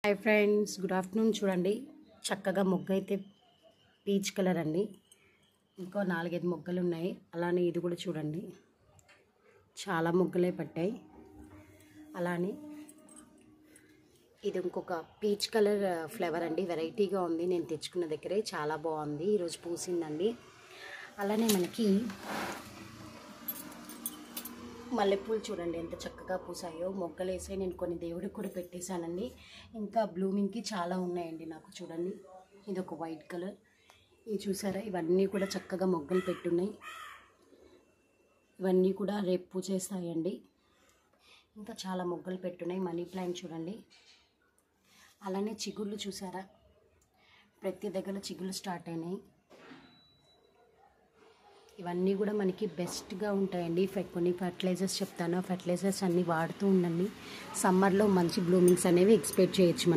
Hi friends, good afternoon. చూడండి, చక్కగా మొగ్గ అయితే పీచ్ కలర్ అండి. ఇంకో 4-5 మొగ్గలు ఉన్నాయి. అలానే ఇది కూడా చూడండి, చాలా మొగ్గలే పట్టాయి. అలానే ఇది ఇంకొక పీచ్ కలర్ ఫ్లవర్ అండి, వెరైటీగా ఉంది. నేను తెచ్చుకున్న దగ్గరే చాలా బాగుంది, ఈరోజు పూసిందండి. అలానే మనకి మల్లెపూలు చూడండి ఎంత చక్కగా పూసాయో. మొగ్గలు వేసే నేను కొన్ని దేవుడికి కూడా పెట్టేశానండి. ఇంకా బ్లూమింగ్కి చాలా ఉన్నాయండి నాకు. చూడండి, ఇది ఒక వైట్ కలర్, ఇది చూసారా, ఇవన్నీ కూడా చక్కగా మొగ్గలు పెట్టున్నాయి. ఇవన్నీ కూడా రేపు పూసేస్తాయండి. ఇంకా చాలా మొగ్గలు పెట్టున్నాయి. మనీ ప్లాంట్ చూడండి. అలానే చిగుళ్ళు చూసారా, ప్రతి దగ్గర చిగుళ్ళు స్టార్ట్ అయినాయి. ఇవన్నీ కూడా మనకి బెస్ట్గా ఉంటాయండి. కొన్ని ఫర్టిలైజర్స్ చెప్తాను, ఫర్టిలైజర్స్ అన్నీ వాడుతూ ఉండండి. సమ్మర్లో మంచి బ్లూమింగ్స్ అనేవి ఎక్స్పెక్ట్ చేయొచ్చు మనం.